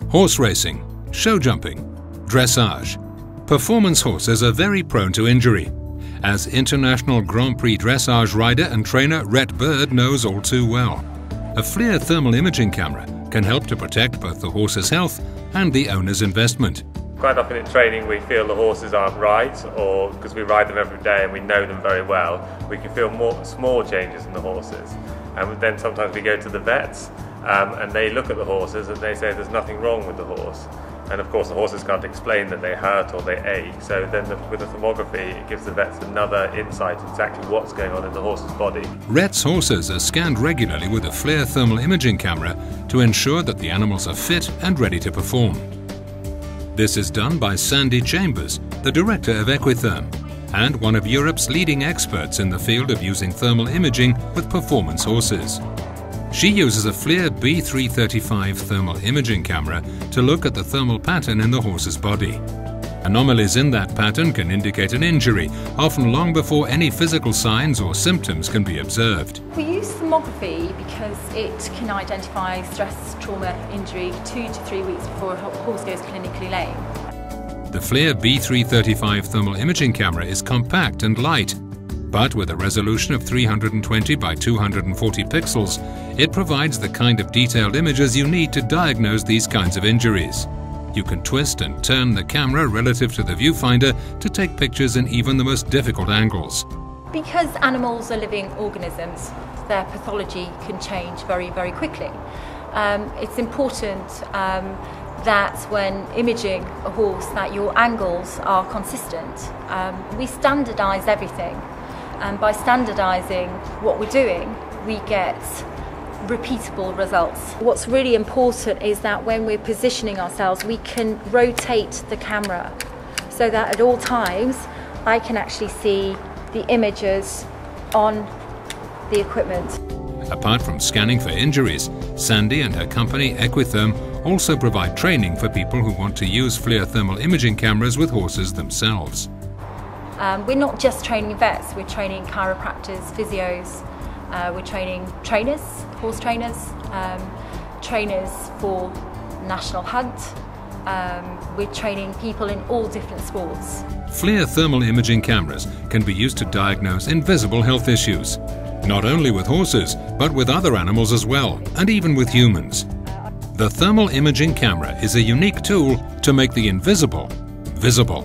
horse racing, show jumping, dressage. Performance horses are very prone to injury, as International Grand Prix dressage rider and trainer Rhett Bird knows all too well. A FLIR thermal imaging camera can help to protect both the horse's health and the owner's investment. Quite often in training we feel the horses aren't right, or because we ride them every day and we know them very well, we can feel more small changes in the horses. And then sometimes we go to the vets and they look at the horses and they say there's nothing wrong with the horse. And of course the horses can't explain that they hurt or they ache, so then with the thermography it gives the vets another insight into exactly what's going on in the horse's body. Rhett's horses are scanned regularly with a FLIR thermal imaging camera to ensure that the animals are fit and ready to perform. This is done by Sandy Chambers, the director of Equitherm, and one of Europe's leading experts in the field of using thermal imaging with performance horses. She uses a FLIR B335 thermal imaging camera to look at the thermal pattern in the horse's body. Anomalies in that pattern can indicate an injury, often long before any physical signs or symptoms can be observed. We use thermography because it can identify stress, trauma, injury 2 to 3 weeks before a horse goes clinically lame. The FLIR B335 thermal imaging camera is compact and light, but with a resolution of 320 by 240 pixels, it provides the kind of detailed images you need to diagnose these kinds of injuries. You can twist and turn the camera relative to the viewfinder to take pictures in even the most difficult angles. Because animals are living organisms, their pathology can change very, very quickly. It's important that when imaging a horse that your angles are consistent. We standardise everything, and by standardising what we're doing we get repeatable results. What's really important is that when we're positioning ourselves we can rotate the camera so that at all times I can actually see the images on the equipment. Apart from scanning for injuries, Sandy and her company Equitherm also provide training for people who want to use FLIR thermal imaging cameras with horses themselves. We're not just training vets, we're training chiropractors, physios, we're training trainers, horse trainers, trainers for National Hunt, we're training people in all different sports. FLIR thermal imaging cameras can be used to diagnose invisible health issues, not only with horses, but with other animals as well, and even with humans. The thermal imaging camera is a unique tool to make the invisible visible.